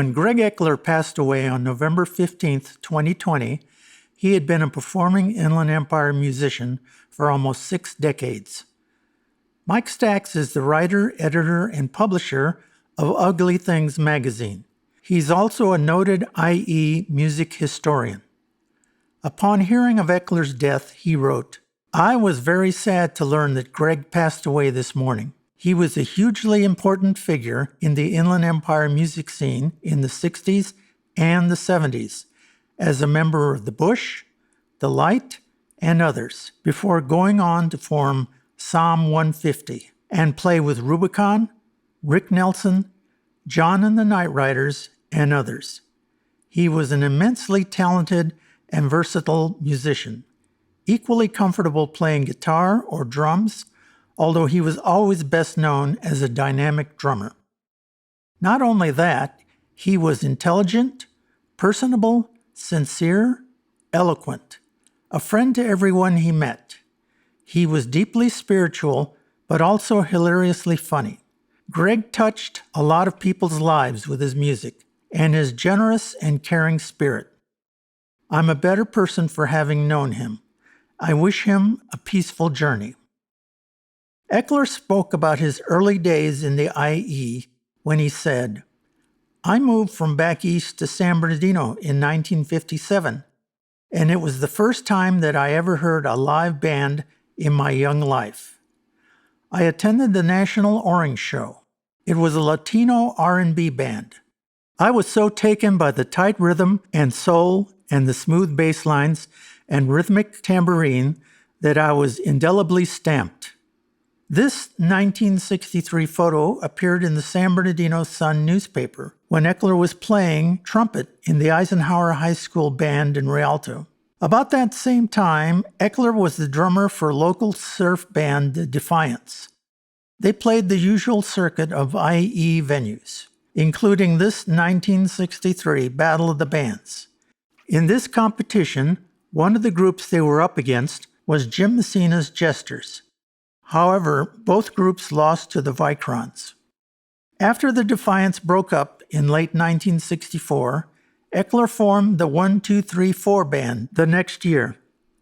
When Greg Eckler passed away on November 15, 2020, he had been a performing Inland Empire musician for almost 6 decades. Mike Stax is the writer, editor, and publisher of Ugly Things magazine. He's also a noted IE music historian. Upon hearing of Eckler's death, he wrote, "I was very sad to learn that Greg passed away this morning. He was a hugely important figure in the Inland Empire music scene in the 60s and the 70s, as a member of the Bush, the Light, and others, before going on to form Psalm 150 and play with Rubicon, Rick Nelson, John and the Night Riders, and others. He was an immensely talented and versatile musician, equally comfortable playing guitar or drums, although he was always best known as a dynamic drummer. Not only that, he was intelligent, personable, sincere, eloquent, a friend to everyone he met. He was deeply spiritual, but also hilariously funny. Greg touched a lot of people's lives with his music and his generous and caring spirit. I'm a better person for having known him. I wish him a peaceful journey." Eckler spoke about his early days in the IE when he said, "I moved from back east to San Bernardino in 1957, and it was the first time that I ever heard a live band in my young life. I attended the National Orange Show. It was a Latino R&B band. I was so taken by the tight rhythm and soul and the smooth bass lines and rhythmic tambourine that I was indelibly stamped." This 1963 photo appeared in the San Bernardino Sun newspaper when Eckler was playing trumpet in the Eisenhower High School band in Rialto. About that same time, Eckler was the drummer for local surf band The Defiance. They played the usual circuit of IE venues, including this 1963 Battle of the Bands. In this competition, one of the groups they were up against was Jim Messina's Jesters. However, both groups lost to the Vicrons. After the Defiance broke up in late 1964, Eckler formed the 1-2-3-4 band the next year.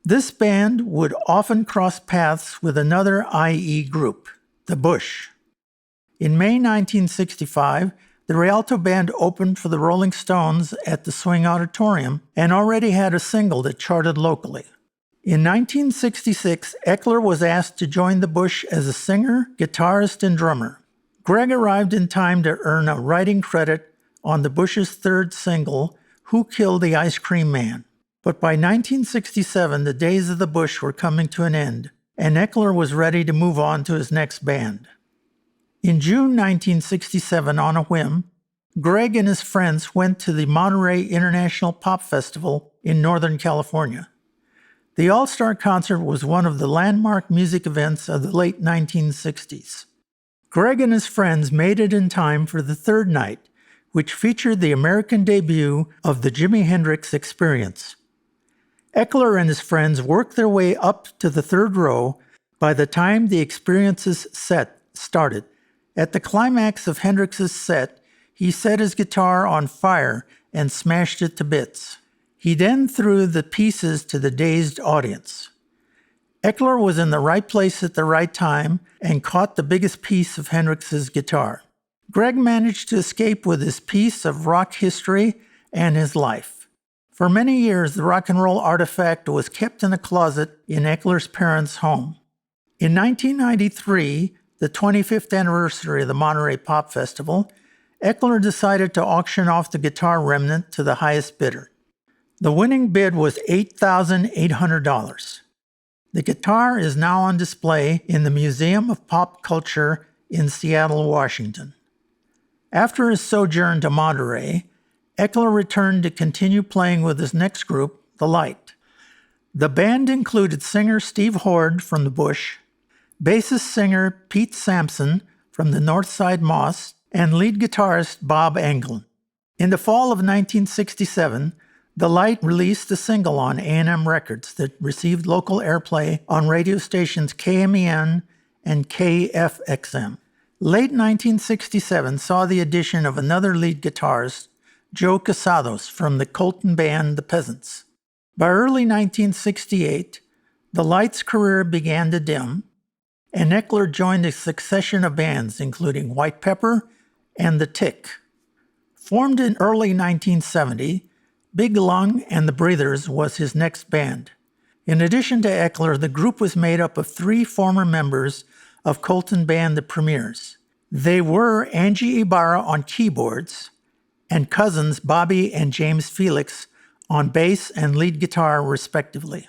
This band would often cross paths with another IE group, the Bush. In May 1965, the Rialto Band opened for the Rolling Stones at the Swing Auditorium and already had a single that charted locally. In 1966, Eckler was asked to join the Bush as a singer, guitarist, and drummer. Greg arrived in time to earn a writing credit on the Bush's third single, Who Killed the Ice Cream Man? But by 1967, the days of the Bush were coming to an end, and Eckler was ready to move on to his next band. In June 1967, on a whim, Greg and his friends went to the Monterey International Pop Festival in Northern California. The All-Star Concert was one of the landmark music events of the late 1960s. Greg and his friends made it in time for the third night, which featured the American debut of the Hendrix Experience. Eckler and his friends worked their way up to the third row by the time the Experience's set started. At the climax of Hendrix's set, he set his guitar on fire and smashed it to bits. He then threw the pieces to the dazed audience. Eckler was in the right place at the right time and caught the biggest piece of Hendrix's guitar. Greg managed to escape with his piece of rock history and his life. For many years, the rock and roll artifact was kept in a closet in Eckler's parents' home. In 1993, the 25th anniversary of the Monterey Pop Festival, Eckler decided to auction off the guitar remnant to the highest bidder. The winning bid was $8,800. The guitar is now on display in the Museum of Pop Culture in Seattle, Washington. After his sojourn to Monterey, Eckler returned to continue playing with his next group, The Light. The band included singer Steve Horde from the Bush, bassist singer Pete Sampson from the Northside Moss, and lead guitarist Bob Anglin. In the fall of 1967, The Light released a single on A&M Records that received local airplay on radio stations KMEN and KFXM. Late 1967 saw the addition of another lead guitarist, Joe Casados from the Colton band The Peasants. By early 1968, the Lights' career began to dim, and Eckler joined a succession of bands including White Pepper and The Tick. Formed in early 1970, Big Lung and the Breathers was his next band. In addition to Eckler, the group was made up of 3 former members of Colton band The Premiers. They were Angie Ibarra on keyboards and cousins Bobby and James Felix on bass and lead guitar, respectively.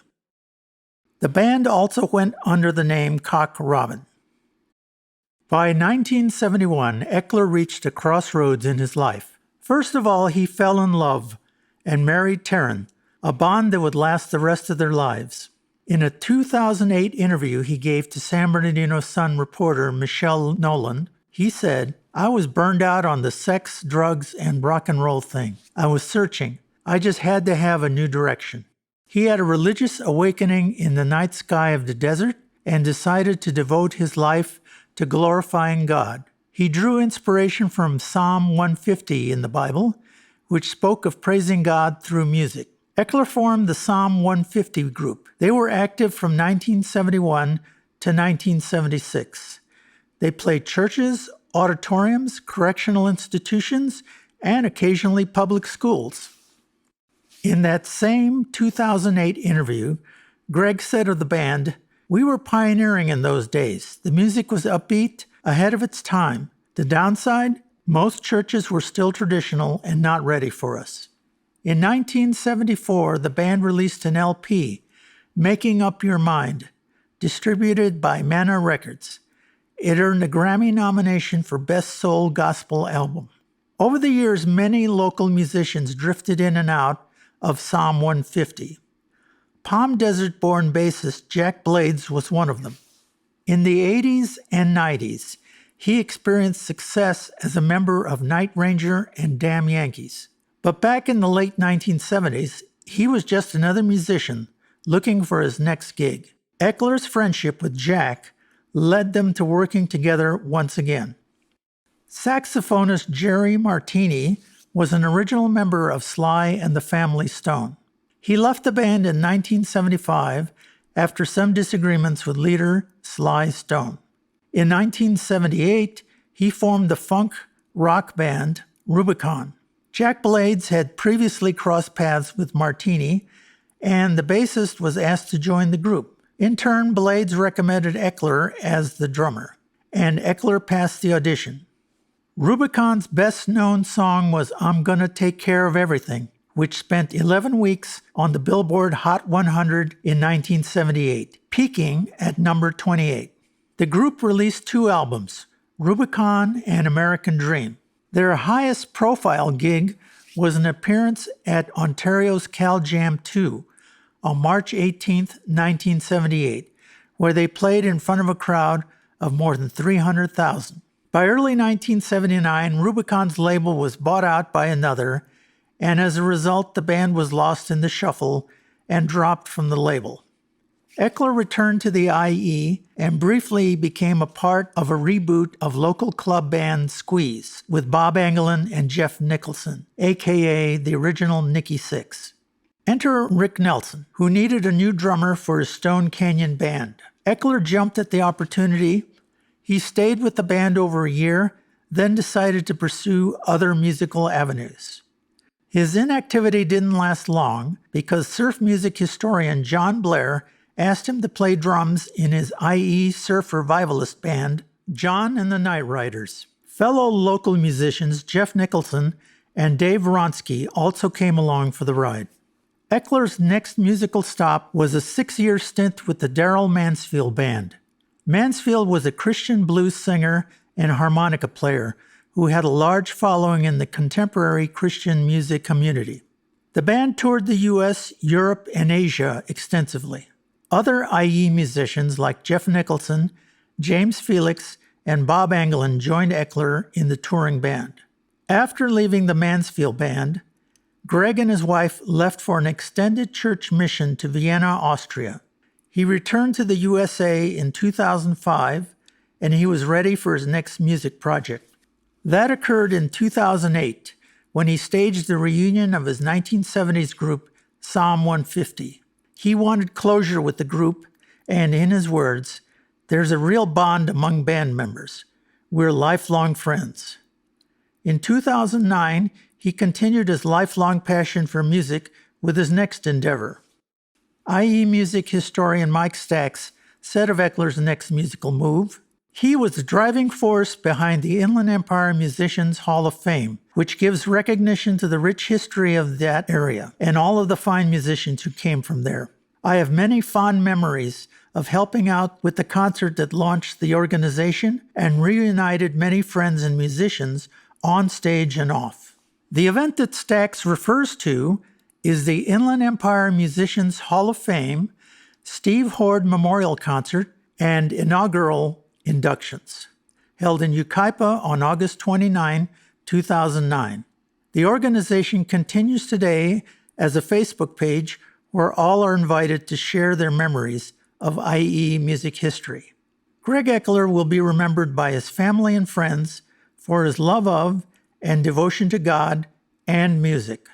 The band also went under the name Cock Robin. By 1971, Eckler reached a crossroads in his life. First of all, he fell in love and married Taryn, a bond that would last the rest of their lives. In a 2008 interview he gave to San Bernardino Sun reporter Michelle Nolan, he said, "I was burned out on the sex, drugs, and rock and roll thing. I was searching. I just had to have a new direction." He had a religious awakening in the night sky of the desert and decided to devote his life to glorifying God. He drew inspiration from Psalm 150 in the Bible, which spoke of praising God through music. Eckler formed the Psalm 150 group. They were active from 1971 to 1976. They played churches, auditoriums, correctional institutions, and occasionally public schools. In that same 2008 interview, Greg said of the band, "We were pioneering in those days. The music was upbeat, ahead of its time. The downside? Most churches were still traditional and not ready for us." In 1974, the band released an LP, Making Up Your Mind, distributed by Mana Records. It earned a Grammy nomination for Best Soul Gospel Album. Over the years, many local musicians drifted in and out of Psalm 150. Palm Desert-born bassist Jack Blades was one of them. In the 80s and 90s, he experienced success as a member of Night Ranger and Damn Yankees. But back in the late 1970s, he was just another musician looking for his next gig. Eckler's friendship with Jack led them to working together once again. Saxophonist Jerry Martini was an original member of Sly and the Family Stone. He left the band in 1975 after some disagreements with leader Sly Stone. In 1978, he formed the funk rock band Rubicon. Jack Blades had previously crossed paths with Martini, and the bassist was asked to join the group. In turn, Blades recommended Eckler as the drummer, and Eckler passed the audition. Rubicon's best-known song was I'm Gonna Take Care of Everything, which spent 11 weeks on the Billboard Hot 100 in 1978, peaking at number 28. The group released 2 albums, Rubicon and American Dream. Their highest profile gig was an appearance at Ontario's Cal Jam 2 on March 18, 1978, where they played in front of a crowd of more than 300,000. By early 1979, Rubicon's label was bought out by another, and as a result, the band was lost in the shuffle and dropped from the label. Eckler returned to the IE and briefly became a part of a reboot of local club band Squeeze with Bob Engelin and Jeff Nicholson, a.k.a. the original Nicky Six. Enter Rick Nelson, who needed a new drummer for his Stone Canyon band. Eckler jumped at the opportunity. He stayed with the band over a year, then decided to pursue other musical avenues. His inactivity didn't last long because surf music historian John Blair asked him to play drums in his IE surf revivalist band, John and the Night Riders. Fellow local musicians Jeff Nicholson and Dave Wronski also came along for the ride. Eckler's next musical stop was a 6-year stint with the Darrell Mansfield Band. Mansfield was a Christian blues singer and harmonica player who had a large following in the contemporary Christian music community. The band toured the U.S., Europe, and Asia extensively. Other IE musicians like Jeff Nicholson, James Felix, and Bob Engelin joined Eckler in the touring band. After leaving the Mansfield Band, Greg and his wife left for an extended church mission to Vienna, Austria. He returned to the USA in 2005, and he was ready for his next music project. That occurred in 2008, when he staged the reunion of his 1970s group, Psalm 150. He wanted closure with the group, and in his words, "There's a real bond among band members. We're lifelong friends." In 2009, he continued his lifelong passion for music with his next endeavor. IE music historian Mike Stax said of Eckler's next musical move, "He was the driving force behind the Inland Empire Musicians Hall of Fame, which gives recognition to the rich history of that area and all of the fine musicians who came from there. I have many fond memories of helping out with the concert that launched the organization and reunited many friends and musicians on stage and off." The event that Stax refers to is the Inland Empire Musicians Hall of Fame, Steve Horde Memorial Concert, and inaugural inductions, held in Yucaipa on August 29, 2009. The organization continues today as a Facebook page where all are invited to share their memories of IE music history. Greg Eckler will be remembered by his family and friends for his love of and devotion to God and music.